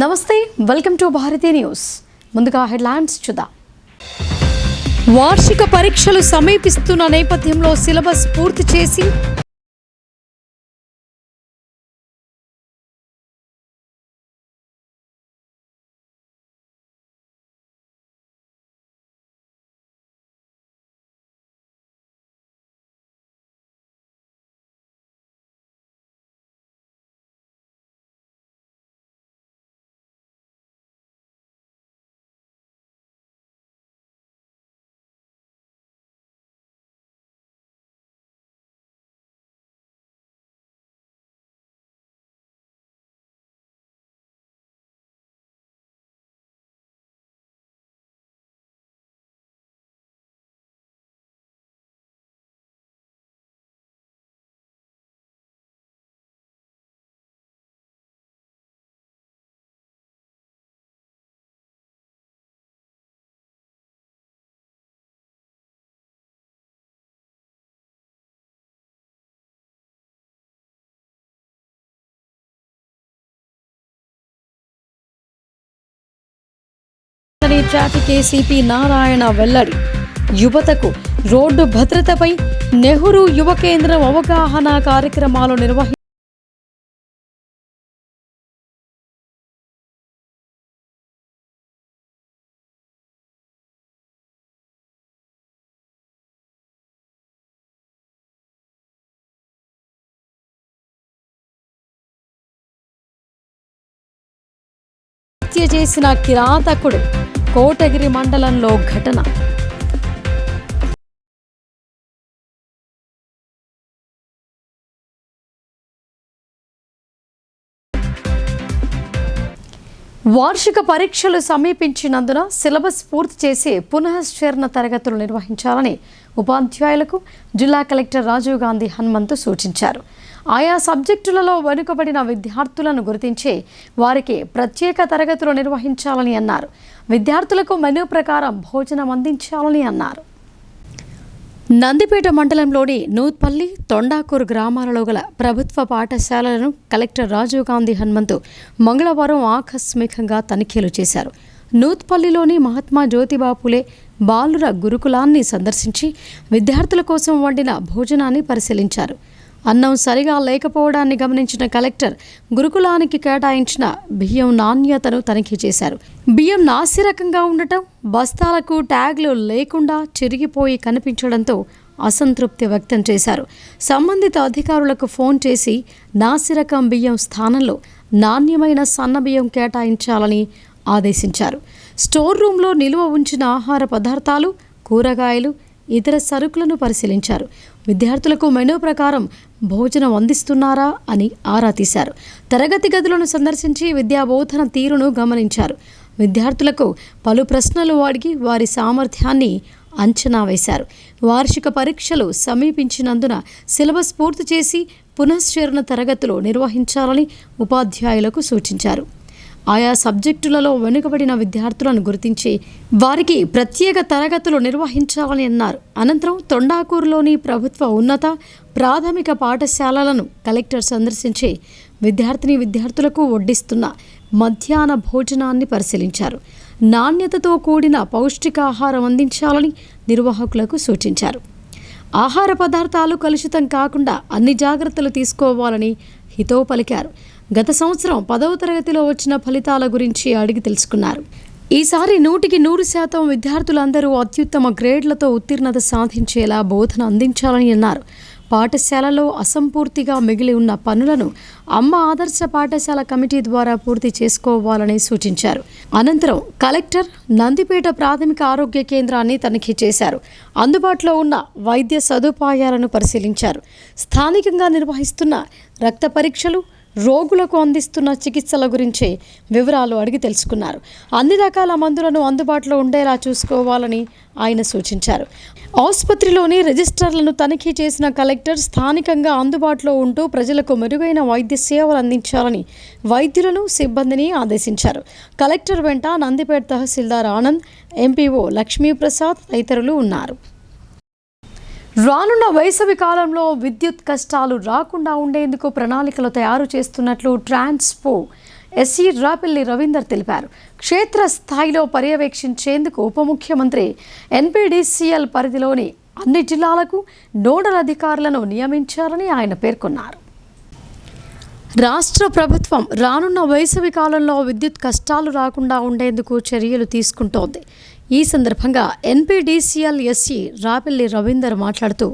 నమస్తే, welcome to Bharati news. ముందుగా headlines చూద్దాం. వార్షిక పరీక్షలు సమీపిస్తున్న నేపథ్యంలో సిలబస్ పూర్తి చేసి ట్రాఫిక్ ఏసీపీ నారాయణ వెల్లడి. యువతకు రోడ్డు భద్రతపై నెహ్రూ యువ కేంద్రం అవగాహన కార్యక్రమాలు హత్య చేసిన కిరాతకుడు. కోటగిరి మండలంలో ఘటన. వార్షిక పరీక్షలు సమీపించినందున సిలబస్ పూర్తి చేసి పునఃశ్చరణ తరగతులు నిర్వహించాలని ఉపాధ్యాయులకు జిల్లా కలెక్టర్ రాజీవ్ గాంధీ హనుమంతు సూచించారు. ఆయా సబ్జెక్టులలో వెనుకబడిన విద్యార్థులను గుర్తించి వారికి ప్రత్యేక తరగతులు నిర్వహించాలని అన్నారు. విద్యార్థులకు మెనూ ప్రకారం భోజనం అందించాలని అన్నారు. నందిపేట మండలంలోని నూత్పల్లి, తొండాకూరు గ్రామాలలో గల ప్రభుత్వ పాఠశాలలను కలెక్టర్ రాజీవ్ గాంధీ హనుమంతు మంగళవారం ఆకస్మికంగా తనిఖీలు చేశారు. నూత్పల్లిలోని మహాత్మా జ్యోతిబా ఫులే బాలుర గురుకులాన్ని సందర్శించి విద్యార్థుల కోసం వండిన భోజనాన్ని పరిశీలించారు. అన్నం సరిగా లేకపోవడాన్ని గమనించిన కలెక్టర్ గురుకులానికి కేటాయించిన బియ్యం నాణ్యతను తనిఖీ చేశారు. బియ్యం నాసిరకంగా ఉండటం, బస్తాలకు ట్యాగ్లు లేకుండా చిరిగిపోయి కనిపించడంతో అసంతృప్తి వ్యక్తం చేశారు. సంబంధిత అధికారులకు ఫోన్ చేసి నాసిరకం బియ్యం స్థానంలో నాణ్యమైన సన్న బియ్యం కేటాయించాలని ఆదేశించారు. స్టోర్ రూమ్లో నిల్వ ఉంచిన ఆహార పదార్థాలు, కూరగాయలు, ఇతర సరుకులను పరిశీలించారు. విద్యార్థులకు మెనూ ప్రకారం భోజనం అందిస్తున్నారా అని ఆరా తీశారు. తరగతి గదులను సందర్శించి విద్యాబోధన తీరును గమనించారు. విద్యార్థులకు పలు ప్రశ్నలు అడిగి వారి సామర్థ్యాన్ని అంచనా వేశారు. వార్షిక పరీక్షలు సమీపించినందున సిలబస్ పూర్తి చేసి పునశ్చరణ తరగతులు నిర్వహించాలని ఉపాధ్యాయులకు సూచించారు. ఆయా సబ్జెక్టులలో వెనుకబడిన విద్యార్థులను గుర్తించి వారికి ప్రత్యేక తరగతులు నిర్వహించాలని అన్నారు. అనంతరం తొండాకూరులోని ప్రభుత్వ ఉన్నత ప్రాథమిక పాఠశాలలను కలెక్టర్ సందర్శించి విద్యార్థులకు వడ్డిస్తున్న మధ్యాహ్న భోజనాన్ని పరిశీలించారు. నాణ్యతతో కూడిన పౌష్టికాహారం అందించాలని నిర్వాహకులకు సూచించారు. ఆహార పదార్థాలు కలుషితం కాకుండా అన్ని జాగ్రత్తలు తీసుకోవాలని హితవు పలికారు. గత సంవత్సరం 10వ తరగతిలో వచ్చిన ఫలితాల గురించి అడిగి తెలుసుకున్నారు. ఈసారి 100% విద్యార్థులందరూ అత్యుత్తమ గ్రేడ్లతో ఉత్తీర్ణత సాధించేలా బోధన అందించాలని అన్నారు. పాఠశాలలో అసంపూర్తిగా మిగిలి ఉన్న పనులను అమ్మ ఆదర్శ పాఠశాల కమిటీ ద్వారా పూర్తి చేసుకోవాలని సూచించారు. అనంతరం కలెక్టర్ నందిపేట ప్రాథమిక ఆరోగ్య కేంద్రాన్ని తనిఖీ చేశారు. అందుబాటులో ఉన్న వైద్య సదుపాయాలను పరిశీలించారు. స్థానికంగా నిర్వహిస్తున్న రక్త పరీక్షలు, రోగులకు అందిస్తున్న చికిత్సల గురించి వివరాలు అడిగి తెలుసుకున్నారు. అన్ని రకాల మందులను అందుబాటులో ఉండేలా చూసుకోవాలని ఆయన సూచించారు. ఆసుపత్రిలోని రిజిస్టర్లను తనిఖీ చేసిన కలెక్టర్ స్థానికంగా అందుబాటులో ఉంటూ ప్రజలకు మెరుగైన వైద్య సేవలు అందించాలని వైద్యులను, సిబ్బందిని ఆదేశించారు. కలెక్టర్ వెంట నందిపేట తహసీల్దార్ ఆనంద్, ఎంపీఓ లక్ష్మీప్రసాద్ తదితరులు ఉన్నారు. రానున్న వేసవి కాలంలో విద్యుత్ కష్టాలు రాకుండా ఉండేందుకు ప్రణాళికలు తయారు చేస్తున్నట్లు ట్రాన్స్పో ఎస్సీ రాపిల్లి రవీందర్ తెలిపారు. క్షేత్రస్థాయిలో పర్యవేక్షించేందుకు ఉప ముఖ్యమంత్రి ఎన్పీడీసీఎల్ పరిధిలోని అన్ని జిల్లాలకు నోడల్ అధికారులను నియమించారని ఆయన పేర్కొన్నారు. రాష్ట్ర ప్రభుత్వం రానున్న వేసవి కాలంలో విద్యుత్ కష్టాలు రాకుండా ఉండేందుకు చర్యలు తీసుకుంటోంది. ఈ సందర్భంగా ఎన్పీడీసీఎల్ ఎస్సీ రాపిల్లి రవీందర్ మాట్లాడుతూ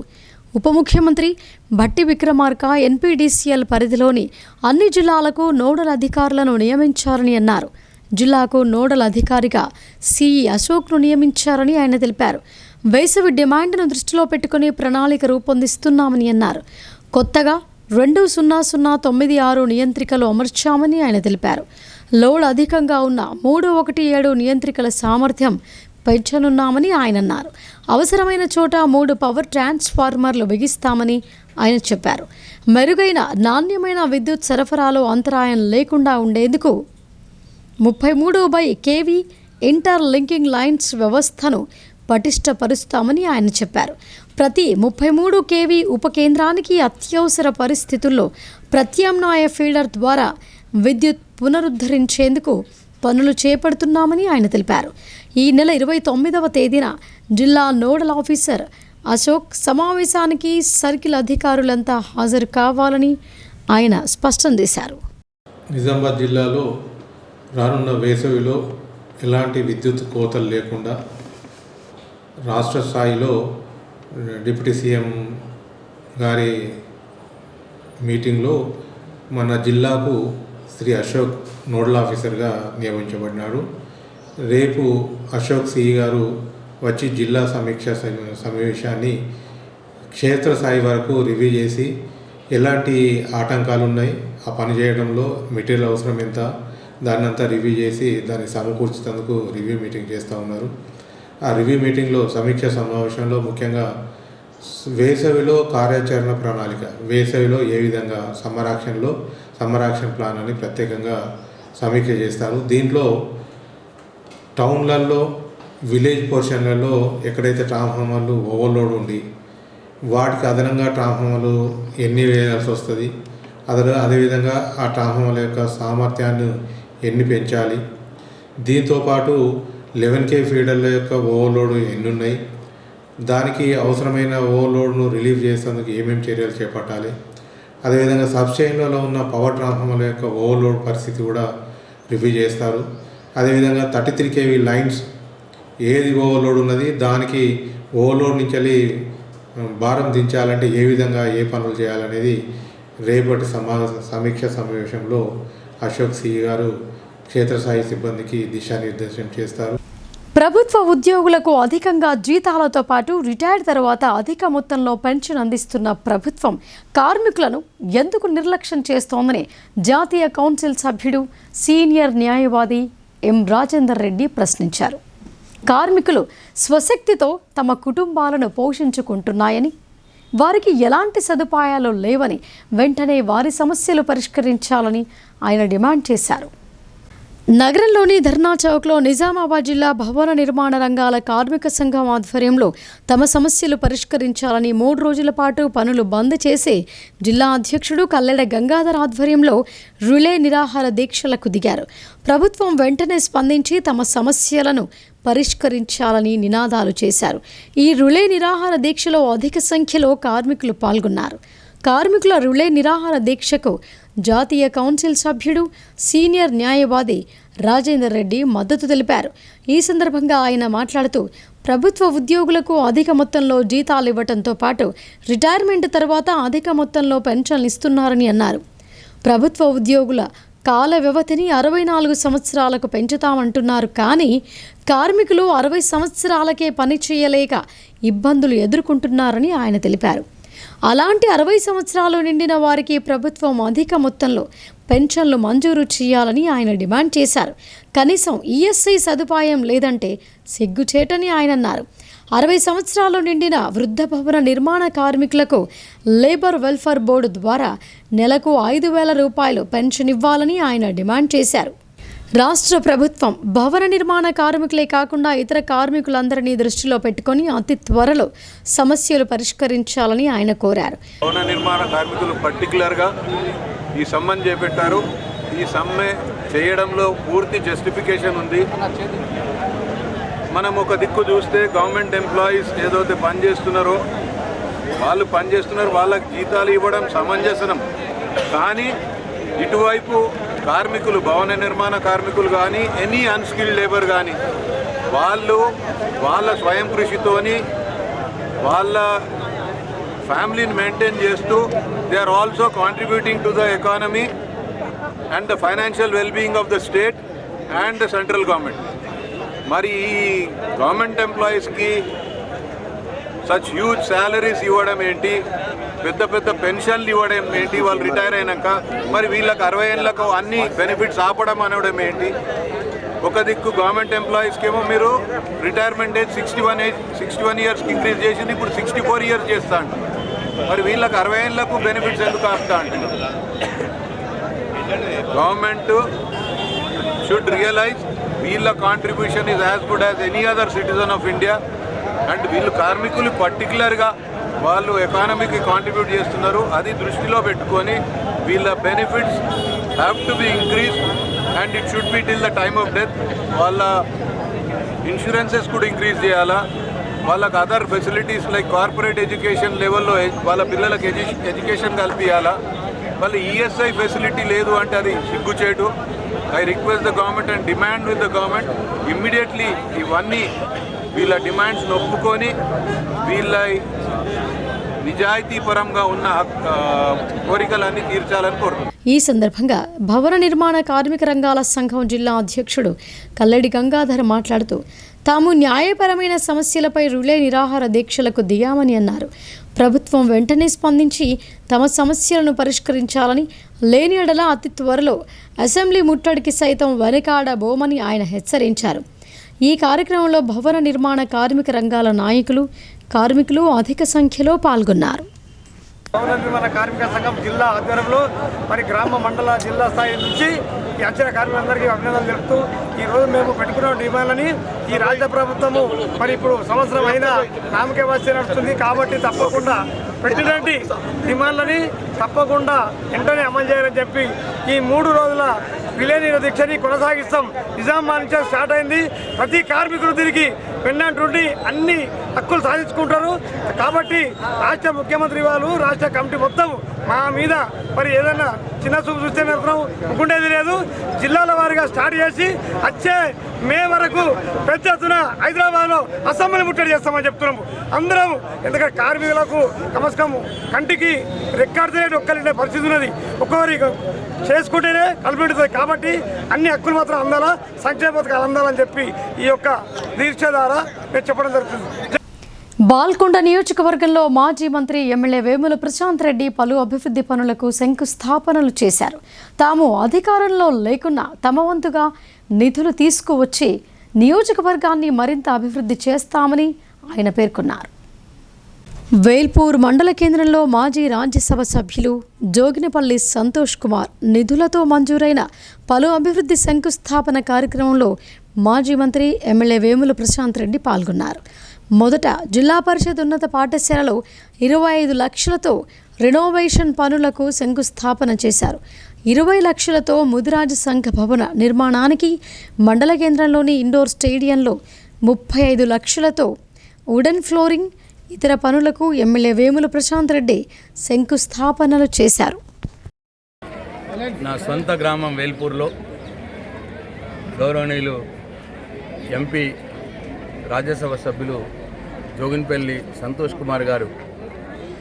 ఉప ముఖ్యమంత్రి భట్టి విక్రమార్క ఎన్పీడీసీఎల్ పరిధిలోని అన్ని జిల్లాలకు నోడల్ అధికారులను నియమించారని అన్నారు. జిల్లాకు నోడల్ అధికారిగా సిఈ అశోక్ను నియమించారని ఆయన తెలిపారు. వేసవి డిమాండ్ను దృష్టిలో పెట్టుకుని ప్రణాళిక రూపొందిస్తున్నామని అన్నారు. కొత్తగా 20096 నియంత్రికలు అమర్చామని ఆయన తెలిపారు. లోడ్ అధికంగా ఉన్న 317 నియంత్రికల సామర్థ్యం పెంచనున్నామని ఆయన అన్నారు. అవసరమైన చోట 3 పవర్ ట్రాన్స్ఫార్మర్లు బిగిస్తామని ఆయన చెప్పారు. మెరుగైన నాణ్యమైన విద్యుత్ సరఫరాలో అంతరాయం లేకుండా ఉండేందుకు 33/kV ఇంటర్ లింకింగ్ లైన్స్ వ్యవస్థను పటిష్టపరుస్తామని ఆయన చెప్పారు. ప్రతి 33 kV ఉప కేంద్రానికి అత్యవసర పరిస్థితుల్లో ప్రత్యామ్నాయ ఫీడర్ ద్వారా విద్యుత్ పునరుద్ధరించేందుకు పనులు చేపడుతున్నామని ఆయన తెలిపారు. ఈ నెల 29వ తేదీన జిల్లా నోడల్ ఆఫీసర్ అశోక్ సమావేశానికి సర్కిల్ అధికారులంతా హాజరు కావాలని ఆయన స్పష్టం చేశారు. నిజామాబాద్ జిల్లాలో రానున్న వేసవిలో ఎలాంటి విద్యుత్ కోతలు లేకుండా రాష్ట్ర స్థాయిలో డిప్యూటీ సీఎం గారి మీటింగ్లో మన జిల్లాకు శ్రీ అశోక్ నోడల్ ఆఫీసర్గా నియమించబడినాడు. రేపు అశోక్ సిఈ గారు వచ్చి జిల్లా సమావేశాన్ని క్షేత్రస్థాయి వరకు రివ్యూ చేసి ఎలాంటి ఆటంకాలు ఉన్నాయి, ఆ పని చేయడంలో మెటీరియల్ అవసరం ఎంత, దాన్ని అంతా రివ్యూ చేసి దాన్ని సమకూర్చేందుకు రివ్యూ మీటింగ్ చేస్తూ ఉన్నారు. ఆ రివ్యూ మీటింగ్లో సమీక్ష సమావేశంలో ముఖ్యంగా వేసవిలో కార్యాచరణ ప్రణాళిక, వేసవిలో ఏ విధంగా సమ్మర్ యాక్షన్ ప్లాన్ అని ప్రత్యేకంగా సమీక్ష చేస్తారు. దీంట్లో టౌన్లలో విలేజ్ పోర్షన్లలో ఎక్కడైతే ట్రాన్స్ఫార్మర్లు ఓవర్లోడ్ ఉండి వాటికి అదనంగా ట్రాన్స్ఫార్మర్లు ఎన్ని వేయాల్సి వస్తుంది, అదేవిధంగా ఆ ట్రాన్స్ఫార్మర్ల యొక్క సామర్థ్యాన్ని ఎన్ని పెంచాలి, దీంతోపాటు 11K ఫీడర్ల యొక్క ఓవర్లోడ్ ఎన్ని ఉన్నాయి, దానికి అవసరమైన ఓవర్లోడ్ను రిలీవ్ చేసేందుకు ఏమేమి చర్యలు చేపట్టాలి, అదేవిధంగా సబ్స్టేషన్లలో ఉన్న పవర్ ట్రాన్స్ఫార్మర్ల యొక్క ఓవర్లోడ్ పరిస్థితి కూడా రివ్యూ చేస్తారు. అదేవిధంగా 33 kV లైన్స్ ఏది ఓవర్లోడ్ ఉన్నది, దానికి ఓవర్లోడ్ నుంచి భారం దించాలంటే ఏ విధంగా ఏ పనులు చేయాలనేది రేపటి సమీక్ష సమావేశంలో అశోక్ సిఈ గారు క్షేత్రస్థాయి సిబ్బందికి దిశానిర్దేశం చేస్తారు. ప్రభుత్వ ఉద్యోగులకు అధికంగా జీతాలతో పాటు రిటైర్డ్ తర్వాత అధిక మొత్తంలో పెన్షన్ అందిస్తున్న ప్రభుత్వం కార్మికులను ఎందుకు నిర్లక్ష్యం చేస్తోందని జాతీయ కౌన్సిల్ సభ్యుడు సీనియర్ న్యాయవాది ఎం రాజేందర్ రెడ్డి ప్రశ్నించారు. కార్మికులు స్వశక్తితో తమ కుటుంబాలను పోషించుకుంటున్నాయని, వారికి ఎలాంటి సదుపాయాలు లేవని, వెంటనే వారి సమస్యలు పరిష్కరించాలని ఆయన డిమాండ్ చేశారు. నగరంలోని ధర్నా చౌక్లో నిజామాబాద్ జిల్లా భవన నిర్మాణ రంగాల కార్మిక సంఘం ఆధ్వర్యంలో తమ సమస్యలు పరిష్కరించాలని 3 రోజుల పాటు పనులు బంద్ చేసి జిల్లా అధ్యక్షుడు కల్లెడ గంగాధర్ ఆధ్వర్యంలో రిలే నిరాహార దీక్షలకు దిగారు. ప్రభుత్వం వెంటనే స్పందించి తమ సమస్యలను పరిష్కరించాలని నినాదాలు చేశారు. ఈ రిలే నిరాహార దీక్షలో అధిక సంఖ్యలో కార్మికులు పాల్గొన్నారు. కార్మికుల రిలే నిరాహార దీక్షకు జాతీయ కౌన్సిల్ సభ్యుడు సీనియర్ న్యాయవాది రాజేందర్ రెడ్డి మద్దతు తెలిపారు. ఈ సందర్భంగా ఆయన మాట్లాడుతూ ప్రభుత్వ ఉద్యోగులకు అధిక మొత్తంలో జీతాలు ఇవ్వడంతో పాటు రిటైర్మెంట్ తర్వాత అధిక మొత్తంలో పెన్షన్లు ఇస్తున్నారని అన్నారు. ప్రభుత్వ ఉద్యోగుల కాల వ్యవధిని 64 సంవత్సరాలకు పెంచుతామంటున్నారు. కానీ కార్మికులు 60 సంవత్సరాలకే పని చేయలేక ఇబ్బందులు ఎదుర్కొంటున్నారని ఆయన తెలిపారు. అలాంటి 60 సంవత్సరాలు నిండిన వారికి ప్రభుత్వం అధిక మొత్తంలో పెన్షన్లు మంజూరు చేయాలని ఆయన డిమాండ్ చేశారు. కనీసం ఈఎస్ఐ సదుపాయం లేదంటే సిగ్గుచేటని ఆయన అన్నారు. 60 సంవత్సరాలు నిండిన వృద్ధ భవన నిర్మాణ కార్మికులకు లేబర్ వెల్ఫేర్ బోర్డు ద్వారా నెలకు 5,000 రూపాయలు పెన్షన్ ఇవ్వాలని ఆయన డిమాండ్ చేశారు. రాష్ట్ర ప్రభుత్వం భవన నిర్మాణ కార్మికులే కాకుండా ఇతర కార్మికులందరినీ దృష్టిలో పెట్టుకొని అతి త్వరలో సమస్యలు పరిష్కరించాలని ఆయన కోరారు. భవన నిర్మాణ కార్మికులు పర్టికులర్గా ఈ సమ్మెను చేపట్టారు. ఈ సమ్మె చేయడంలో పూర్తి జస్టిఫికేషన్ ఉంది. మనం ఒక దిక్కు చూస్తే గవర్నమెంట్ ఎంప్లాయీస్ ఏదైతే పనిచేస్తున్నారో వాళ్ళు పనిచేస్తున్నారు, వాళ్ళకి జీతాలు ఇవ్వడం సమంజసం. కానీ ఇటువైపు కార్మికులు, భవన నిర్మాణ కార్మికులు కానీ, ఎనీ అన్స్కిల్డ్ లేబర్ కానీ వాళ్ళు వాళ్ళ స్వయం కృషితోని వాళ్ళ ఫ్యామిలీని మెయింటైన్ చేస్తూ they are also contributing to the economy and the financial wellbeing of the state and the central government. మరి ఈ గవర్నమెంట్ ఎంప్లాయీస్కి సచ్ హ్యూజ్ శాలరీస్ ఇవ్వడం ఏంటి, పెద్ద పెద్ద పెన్షన్లు ఇవ్వడం ఏంటి, వాళ్ళు రిటైర్ అయినాక మరి వీళ్ళకి 60 ఏళ్ళకు అన్ని బెనిఫిట్స్ ఆపడం అనడం ఏంటి? ఒక దిక్కు గవర్నమెంట్ ఎంప్లాయీస్కి ఏమో మీరు రిటైర్మెంట్ ఏజ్ 61 ఇయర్స్కి ఇంక్రీజ్ చేసింది, ఇప్పుడు 64 ఇయర్స్ చేస్తా అంట. మరి వీళ్ళకి 60 ఏళ్ళకు బెనిఫిట్స్ ఎందుకు ఆపుతా అంటున్నారు? గవర్నమెంట్ షుడ్ రియలైజ్ వీళ్ళ contribution is as good as any other citizen of India. And వీళ్ళు కార్మికులు పర్టికులర్గా వాళ్ళు ఎకానమీకి కాంట్రిబ్యూట్ చేస్తున్నారు, అది దృష్టిలో పెట్టుకొని వీళ్ళ benefits have to be increase and it should be till the time of death. వాళ్ళ ఇన్సూరెన్సెస్ కూడా ఇంక్రీజ్ చేయాలా, వాళ్ళకి other facilities like corporate education లెవెల్లో వాళ్ళ పిల్లలకి ఎడ్యుకేషన్ కల్పించాలా. వాళ్ళ ఈఎస్ఐ ఫెసిలిటీ లేదు అంటే అది సిగ్గుచేటు. I request the government and demand with the government immediately ఇవన్నీ వీళ్ళ డిమాండ్స్ని ఒప్పుకొని వీళ్ళ నిజాయితీ పరంగా ఉన్న కోరికలన్నీ తీర్చాలని కోరుతున్నాను. ఈ సందర్భంగా భవన నిర్మాణ కార్మిక రంగాల సంఘం జిల్లా అధ్యక్షుడు కల్లెడి గంగాధర్ మాట్లాడుతూ తాము న్యాయపరమైన సమస్యలపై రిలే నిరాహార దీక్షలకు దిగామని అన్నారు. ప్రభుత్వం వెంటనే స్పందించి తమ సమస్యలను పరిష్కరించాలని, లేని ఎడల అతి త్వరలో అసెంబ్లీ ముట్టడికి సైతం వెనకాడబోమని ఆయన హెచ్చరించారు. ఈ కార్యక్రమంలో భవన నిర్మాణ కార్మిక రంగాల నాయకులు, కార్మికులు అధిక సంఖ్యలో పాల్గొన్నారు. భవన నిర్మాణ కార్మిక సంఘం జిల్లా ఆధ్వర్యంలో మరి గ్రామ, మండల, జిల్లా స్థాయి నుంచి ఈ అక్షర కార్మికులందరికీ అభినందనలు తెలుపుతూ ఈరోజు మేము పెట్టుకున్న డిమాండ్లని ఈ రాష్ట్ర ప్రభుత్వము మరి ఇప్పుడు సంవత్సరం అయినా నామకే వచ్చి నడుస్తుంది. కాబట్టి తప్పకుండా పెట్టినటువంటి డిమాండ్లని తప్పకుండా వెంటనే అమలు చేయాలని చెప్పి ఈ 3 రోజుల విలేని దీక్షని కొనసాగిస్తాం. నిజామాబాద్ నుంచి స్టార్ట్ అయింది. ప్రతి కార్మికుడు తిరిగి వెన్నటువంటి అన్ని హక్కులు సాధించుకుంటారు. కాబట్టి రాష్ట్ర ముఖ్యమంత్రి వాళ్ళు, రాష్ట్ర కమిటీ మొత్తం మా మీద మరి ఏదైనా చిన్న చూపు చూస్తే మాత్రం ఒప్పుకుండేది లేదు. జిల్లాల వారీగా స్టార్ట్ చేసి వచ్చే మే వరకు పెద్ద ఎత్తున హైదరాబాద్లో అసెంబ్లీ ముట్టడి చేస్తామని చెప్తున్నాము అందరం. ఎందుకంటే కార్మికులకు కమస్కం కంటికి రెక్కాడితే ఒక్కరిండే పరిస్థితి ఉన్నది. ఒక్కొక్కరి చేసుకుంటేనే కల్పిడుతుంది. కాబట్టి అన్ని హక్కులు మాత్రం అందాలా, సంక్షేమ పథకాలు అందాలని చెప్పి ఈ యొక్క దీక్ష ద్వారా నేను చెప్పడం జరుగుతుంది. బాల్కొండ నియోజకవర్గంలో మాజీ మంత్రి ఎమ్మెల్యే వేముల ప్రశాంత్ రెడ్డి పలు అభివృద్ధి పనులకు శంకుస్థాపనలు చేశారు. తాము అధికారంలో లేకున్నా తమ వంతుగా నిధులు తీసుకువచ్చి నియోజకవర్గాన్ని మరింత అభివృద్ధి చేస్తామని ఆయన పేర్కొన్నారు. వేల్పూర్ మండల కేంద్రంలో మాజీ రాజ్యసభ సభ్యులు జోగినపల్లి సంతోష్ కుమార్ నిధులతో మంజూరైన పలు అభివృద్ధి శంకుస్థాపన కార్యక్రమంలో మాజీ మంత్రి ఎమ్మెల్యే వేముల ప్రశాంత్ రెడ్డి పాల్గొన్నారు. మొదట జిల్లా పరిషత్ ఉన్నత పాఠశాలలో 25 లక్షలతో రెనోవేషన్ పనులకు శంకుస్థాపన చేశారు. 20 లక్షలతో ముదిరాజ్ సంఘ భవన నిర్మాణానికి, మండల కేంద్రంలోని ఇండోర్ స్టేడియంలో 35 లక్షలతో వుడెన్ ఫ్లోరింగ్, ఇతర పనులకు ఎమ్మెల్యే వేముల ప్రశాంత్ రెడ్డి శంకుస్థాపనలు చేశారు. నా సొంత గ్రామం వేల్పూర్లో గౌరవనీయులు ఎంపీ రాజ్యసభ సభ్యులు జోగిన్పల్లి సంతోష్ కుమార్ గారు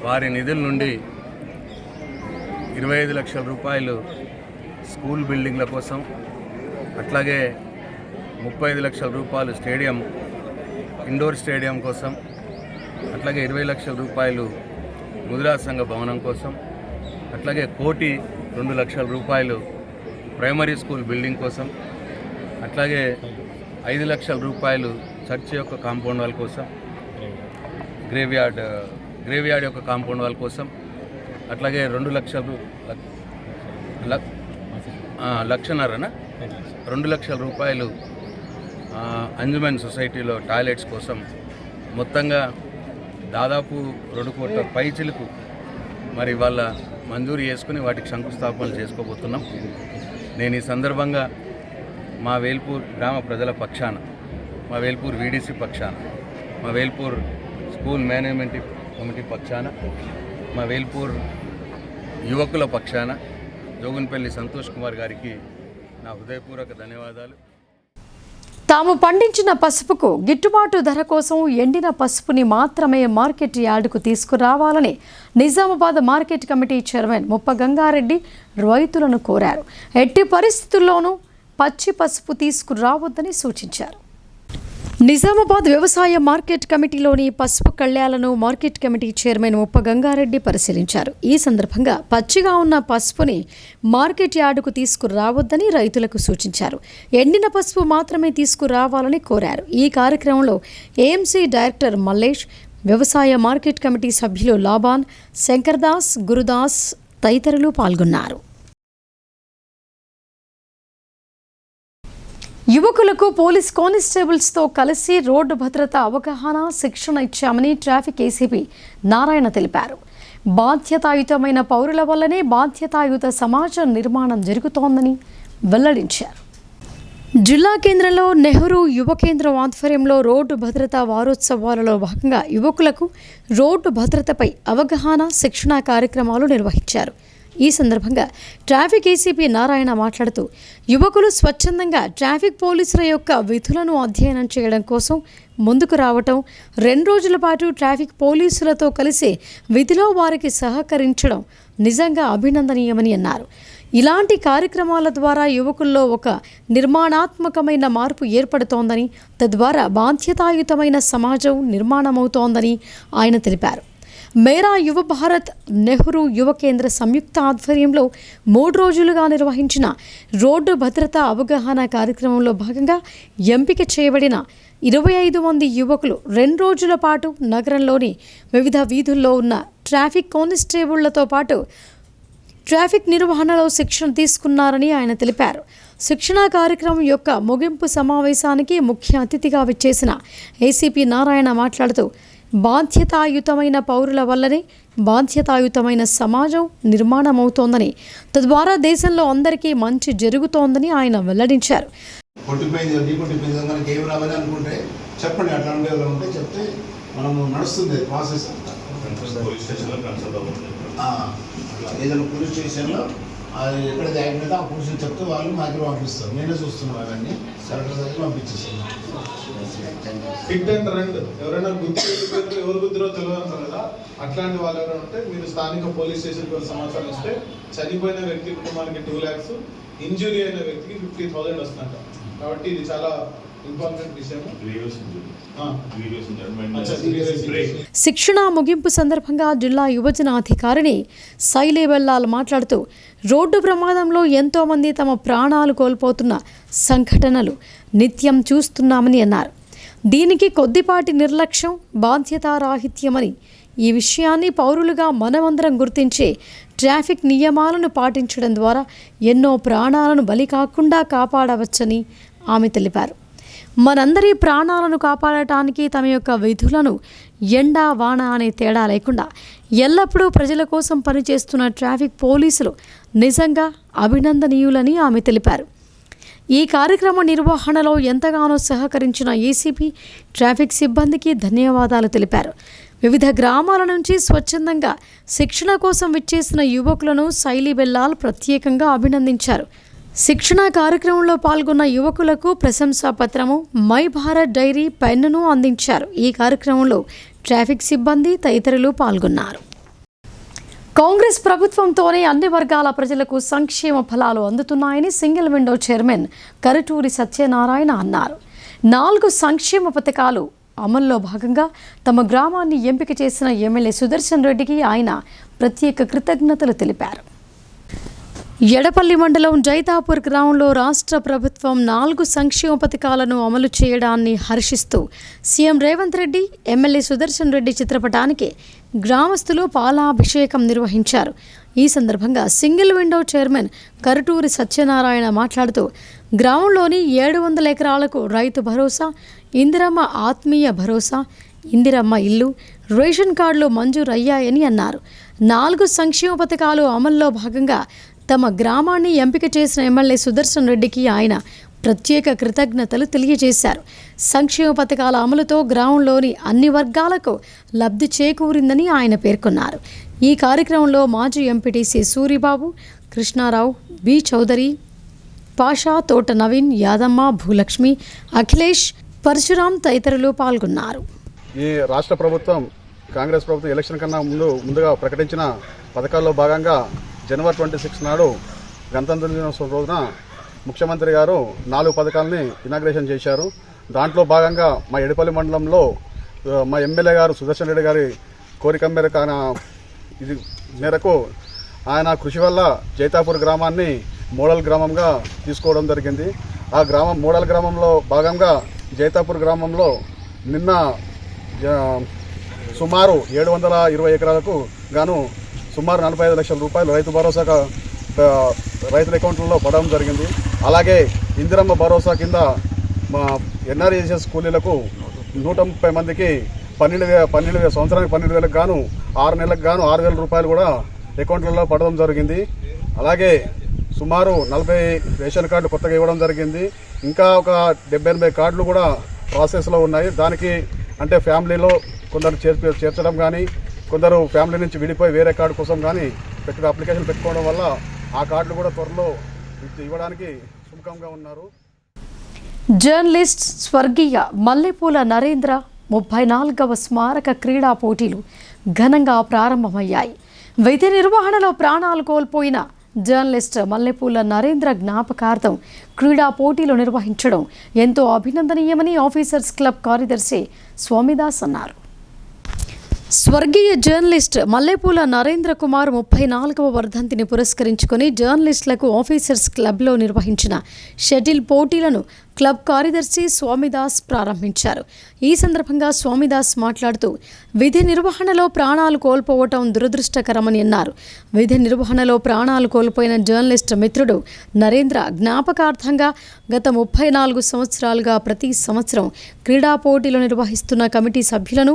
వారి నిధుల నుండి 25 లక్షల రూపాయలు స్కూల్ బిల్డింగ్ల కోసం, అట్లాగే 35 లక్షల రూపాయలు స్టేడియం, ఇండోర్ స్టేడియం కోసం, అట్లాగే 20 లక్షల రూపాయలు ముదిరాజ్ సంఘ భవనం కోసం, అట్లాగే 1,02 లక్షల రూపాయలు ప్రైమరీ స్కూల్ బిల్డింగ్ కోసం, అట్లాగే 5 లక్షల రూపాయలు చర్చ్ యొక్క కాంపౌండ్ వాల్ కోసం, గ్రేవ్యార్డ్ యొక్క కాంపౌండ్ వాల్ కోసం, అట్లాగే 2 లక్షల రూపాయలు అంజుమన్ సొసైటీలో టాయిలెట్స్ కోసం, మొత్తంగా దాదాపు 2 కోట్ల పైచిలకు మరి వాళ్ళ మంజూరు చేసుకుని వాటికి శంకుస్థాపనలు చేసుకోబోతున్నాం. నేను ఈ సందర్భంగా మా వేల్పూర్ గ్రామ ప్రజల పక్షాన, మా వేల్పూర్ వీడీసీ పక్షాన, మా వేల్పూర్ స్కూల్ మేనేజ్మెంట్ కమిటీ పక్షాన, మా వేల్పూర్ యువకుల పక్షాన జోగున్పల్లి సంతోష్ కుమార్ గారికి నా హృదయపూర్వక ధన్యవాదాలు. తాము పండించిన పసుపుకు గిట్టుబాటు ధర కోసం ఎండిన పసుపుని మాత్రమే మార్కెట్ యార్డుకు తీసుకురావాలని నిజామాబాద్ మార్కెట్ కమిటీ చైర్మన్ ముప్ప గంగారెడ్డి రైతులను కోరారు. ఎట్టి పరిస్థితుల్లోనూ పచ్చి పసుపు తీసుకురావద్దని సూచించారు. నిజామాబాద్ వ్యవసాయ మార్కెట్ కమిటీలోని పసుపు కళ్యాలను మార్కెట్ కమిటీ చైర్మన్ ముప్ప గంగారెడ్డి పరిశీలించారు. ఈ సందర్భంగా పచ్చిగా ఉన్న పసుపుని మార్కెట్ యార్డుకు తీసుకురావద్దని రైతులకు సూచించారు. ఎండిన పసుపు మాత్రమే తీసుకురావాలని కోరారు. ఈ కార్యక్రమంలో ఏఎంసీ డైరెక్టర్ మల్లేష్, వ్యవసాయ మార్కెట్ కమిటీ సభ్యులు లాబాన్, శంకర్దాస్, గురుదాస్ తదితరులు పాల్గొన్నారు. యువకులకు పోలీస్ కానిస్టేబుల్స్తో కలిసి రోడ్డు భద్రత అవగాహన శిక్షణ ఇచ్చామని ట్రాఫిక్ ఏసీపీ నారాయణ తెలిపారు. బాధ్యతాయుతమైన పౌరుల వల్లనే బాధ్యతాయుత సమాజ నిర్మాణం జరుగుతోందని వెల్లడించారు. జిల్లా కేంద్రంలో నెహ్రూ యువ కేంద్రం ఆధ్వర్యంలో రోడ్డు భద్రతా వారోత్సవాలలో భాగంగా యువకులకు రోడ్డు భద్రతపై అవగాహన శిక్షణ కార్యక్రమాలు నిర్వహించారు. ఈ సందర్భంగా ట్రాఫిక్ ఏసీపీ నారాయణ మాట్లాడుతూ యువకులు స్వచ్ఛందంగా ట్రాఫిక్ పోలీసుల యొక్క విధులను అధ్యయనం చేయడం కోసం ముందుకు రావటం, 2 రోజుల పాటు ట్రాఫిక్ పోలీసులతో కలిసి విధిలో వారికి సహకరించడం నిజంగా అభినందనీయమని అన్నారు. ఇలాంటి కార్యక్రమాల ద్వారా యువకుల్లో ఒక నిర్మాణాత్మకమైన మార్పు ఏర్పడుతోందని, తద్వారా బాధ్యతాయుతమైన సమాజం నిర్మాణమవుతోందని ఆయన తెలిపారు. మేరా యువ భారత్ నెహ్రూ యువ కేంద్ర సంయుక్త ఆధ్వర్యంలో 3 రోజులుగా నిర్వహించిన రోడ్డు భద్రతా అవగాహన కార్యక్రమంలో భాగంగా ఎంపిక చేయబడిన 25 మంది యువకులు 2 రోజుల పాటు నగరంలోని వివిధ వీధుల్లో ఉన్న ట్రాఫిక్ కానిస్టేబుళ్లతో పాటు ట్రాఫిక్ నిర్వహణలో శిక్షణ తీసుకున్నారని ఆయన తెలిపారు. శిక్షణా కార్యక్రమం యొక్క ముగింపు సమావేశానికి ముఖ్య అతిథిగా విచ్చేసిన ఏసీపీ నారాయణ మాట్లాడుతూ బాధ్యతాయుతమైన పౌరుల వల్లనే బాధ్యతాయుతమైన సమాజం నిర్మాణమవుతోందని, తద్వారా దేశంలో అందరికీ మంచి జరుగుతోందని ఆయన వెల్లడించారు. మనకి ఏం రావాలి అనుకుంటే చెప్పండి, అట్లాంటి ఉంటే చెప్తే మనము నడుస్తుంది ప్రాసెస్ అంతా. ఏదైనా పోలీస్ స్టేషన్లో ఎక్కడైతే అయిపోతే ఆ పోలీసులు చెప్తే వాళ్ళు మాకు పంపిస్తారు. నేనే చూస్తున్నాను అవన్నీ కలెక్టర్ దగ్గర పంపించేస్తాను. హిట్ అండ్ రన్ ఎవరైనా ఎవరు గుర్తురో తెలియదు కదా, అట్లాంటి వాళ్ళు ఎవరైనా ఉంటే మీరు స్థానిక పోలీస్ స్టేషన్కి సమాచారం ఇస్తే చనిపోయిన వ్యక్తి కుటుంబానికి 2 lakhs, ఇంజురీ అయిన వ్యక్తికి 50,000 వస్తుందంట. కాబట్టి ఇది చాలా ఇంపార్టెంట్ విషయం. శిక్షణ ముగింపు సందర్భంగా జిల్లా యువజన అధికారిని శైలీ బెల్లాల్ మాట్లాడుతూ రోడ్డు ప్రమాదంలో ఎంతోమంది తమ ప్రాణాలు కోల్పోతున్న సంఘటనలు నిత్యం చూస్తున్నామని అన్నారు. దీనికి కొద్దిపాటి నిర్లక్ష్యం బాధ్యతారాహిత్యమని, ఈ విషయాన్ని పౌరులుగా మనమందరం గుర్తించి ట్రాఫిక్ నియమాలను పాటించడం ద్వారా ఎన్నో ప్రాణాలను బలి కాకుండా కాపాడవచ్చని ఆమె తెలిపారు. మనందరి ప్రాణాలను కాపాడటానికి తమ యొక్క విధులను ఎండా వాన అనే తేడా లేకుండా ఎల్లప్పుడూ ప్రజల కోసం పనిచేస్తున్న ట్రాఫిక్ పోలీసులు నిజంగా అభినందనీయులని ఆమె తెలిపారు. ఈ కార్యక్రమ నిర్వహణలో ఎంతగానో సహకరించిన ఏసీపీ ట్రాఫిక్ సిబ్బందికి ధన్యవాదాలు తెలిపారు. వివిధ గ్రామాల నుంచి స్వచ్ఛందంగా శిక్షణ కోసం విచ్చేసిన యువకులను శైలీ బెల్లాల్ ప్రత్యేకంగా అభినందించారు. శిక్షణ కార్యక్రమంలో పాల్గొన్న యువకులకు ప్రశంసా పత్రము, మై భారత్ డైరీ, పెన్నును అందించారు. ఈ కార్యక్రమంలో ట్రాఫిక్ సిబ్బంది తదితరులు పాల్గొన్నారు. కాంగ్రెస్ ప్రభుత్వంతోనే అన్ని వర్గాల ప్రజలకు సంక్షేమ ఫలాలు అందుతున్నాయని single window chairman Karuturi Satyanarayana అన్నారు. 4 సంక్షేమ పథకాలు అమల్లో భాగంగా తమ గ్రామాన్ని ఎంపిక చేసిన ఎమ్మెల్యే సుదర్శన్ రెడ్డికి ఆయన ప్రత్యేక కృతజ్ఞతలు తెలిపారు. ఎడపల్లి మండలం జైతాపూర్ గ్రామంలో రాష్ట్ర ప్రభుత్వం 4 సంక్షేమ పథకాలను అమలు చేయడాన్ని హర్షిస్తూ సీఎం రేవంత్ రెడ్డి, ఎమ్మెల్యే సుదర్శన్ రెడ్డి చిత్రపటానికి గ్రామస్తులు పాలాభిషేకం నిర్వహించారు. ఈ సందర్భంగా single window chairman Karuturi Satyanarayana మాట్లాడుతూ గ్రామంలోని 700 ఎకరాలకు రైతు భరోసా, ఇందిరమ్మ ఆత్మీయ భరోసా, ఇందిరమ్మ ఇల్లు, రేషన్ కార్డులు మంజూరయ్యాయని అన్నారు. 4 సంక్షేమ పథకాలు అమల్లో భాగంగా తమ గ్రామాన్ని ఎంపిక చేసిన ఎమ్మెల్యే సుదర్శన్ రెడ్డికి ఆయన ప్రత్యేక కృతజ్ఞతలు తెలియజేశారు. సంక్షేమ పథకాల అమలుతో గ్రామంలోని అన్ని వర్గాలకు లబ్ధి చేకూరిందని ఆయన పేర్కొన్నారు. ఈ కార్యక్రమంలో మాజీ ఎంపీటీసీ సూరిబాబు, కృష్ణారావు, బి చౌదరి, పాషా, తోట నవీన్, యాదమ్మ, భూలక్ష్మి, అఖిలేష్, పరశురాం తదితరులు పాల్గొన్నారు. ఈ రాష్ట్ర ప్రభుత్వం కాంగ్రెస్ ప్రభుత్వం ఎలక్షన్ కన్నా ముందుగా ప్రకటించిన పథకాల్లో భాగంగా జనవరి 26 నాడు గణతంత్ర దినోత్సవం రోజున ముఖ్యమంత్రి గారు 4 పథకాలని ఇనాగ్రేషన్ చేశారు. దాంట్లో భాగంగా మా ఎడిపల్లి మండలంలో మా ఎమ్మెల్యే గారు సుదర్శన్ రెడ్డి గారి కోరిక మేరకు ఆయన కృషి వల్ల జైతాపూర్ గ్రామాన్ని మోడల్ గ్రామంగా తీసుకోవడం జరిగింది. ఆ మోడల్ గ్రామంలో భాగంగా జైతాపూర్ గ్రామంలో నిన్న సుమారు 720 ఎకరాలకు గాను సుమారు 45 లక్షల రూపాయలు రైతు భరోసా రైతుల అకౌంట్లలో పడడం జరిగింది. అలాగే ఇందిరమ్మ భరోసా కింద మా ఎన్ఆర్ఈఎస్ఎస్ కూలీలకు 130 మందికి 12,000 సంవత్సరానికి 12,000 గాను 6 నెలలకు గాను 6,000 రూపాయలు కూడా అకౌంట్లలో పడడం జరిగింది. అలాగే సుమారు 40 రేషన్ కార్డులు కొత్తగా ఇవ్వడం జరిగింది. ఇంకా ఒక 70-80 కార్డులు కూడా ప్రాసెస్లో ఉన్నాయి. దానికి అంటే ఫ్యామిలీలో కొందరు చేర్చడం కానీ, కొందరు ఫ్యామిలీ నుంచి విడిపోయి వేరే కార్డు కోసం కానీ అప్లికేషన్ పెట్టుకోవడం వల్ల ఆ కార్డులు కూడా త్వరలో ఇవ్వడానికి సుముఖంగా ఉన్నారు. జర్నలిస్ట్ స్వర్గీయ మల్లెపూల నరేంద్ర 34వ స్మారక క్రీడా పోటీలు ఘనంగా ప్రారంభమయ్యాయి. విధి నిర్వహణలో ప్రాణాలు కోల్పోయిన జర్నలిస్ట్ మల్లెపూల నరేంద్ర జ్ఞాపకార్థం క్రీడా పోటీలు నిర్వహించడం ఎంతో అభినందనీయమని ఆఫీసర్స్ క్లబ్ కార్యదర్శి స్వామిదాస్ అన్నారు. స్వర్గీయ జర్నలిస్ట్ మల్లెపూల నరేంద్ర కుమార్ 34వ వర్ధంతిని పురస్కరించుకొని జర్నలిస్టులకు ఆఫీసర్స్ క్లబ్లో నిర్వహించిన షటిల్ పోటీలను క్లబ్ కార్యదర్శి స్వామిదాస్ ప్రారంభించారు. ఈ సందర్భంగా స్వామిదాస్ మాట్లాడుతూ విధి నిర్వహణలో ప్రాణాలు కోల్పోవటం దురదృష్టకరమని అన్నారు. విధి నిర్వహణలో ప్రాణాలు కోల్పోయిన జర్నలిస్ట్ మిత్రుడు నరేంద్ర జ్ఞాపకార్థంగా గత 34 సంవత్సరాలుగా ప్రతి సంవత్సరం క్రీడా పోటీలు నిర్వహిస్తున్న కమిటీ సభ్యులను,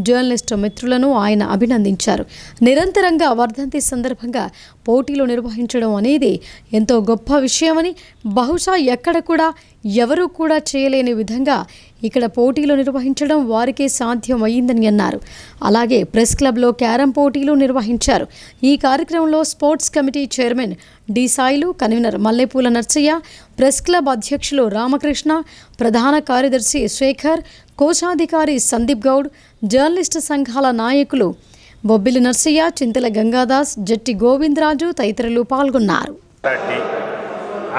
జర్నలిస్టు మిత్రులను ఆయన అభినందించారు. నిరంతరంగా వర్ధంతి సందర్భంగా పోటీలు నిర్వహించడం అనేది ఎంతో గొప్ప విషయమని, బహుశా ఎక్కడ కూడా ఎవరూ కూడా చేయలేని విధంగా ఇక్కడ పోటీలు నిర్వహించడం వారికే సాధ్యం అయ్యిందని అన్నారు. అలాగే ప్రెస్ క్లబ్లో క్యారమ్ పోటీలు నిర్వహించారు. ఈ కార్యక్రమంలో sports committee chairman D Sailu, convener Mallepula Narsaiah, press club అధ్యక్షులు రామకృష్ణ, ప్రధాన కార్యదర్శి శేఖర్, కోశాధికారి సందీప్ గౌడ్, జర్నలిస్టు సంఘాల నాయకులు బొబ్బిలి నర్సయ్య, చింతల గంగాదాస్, జట్టి గోవిందరాజు తదితరులు పాల్గొన్నారు.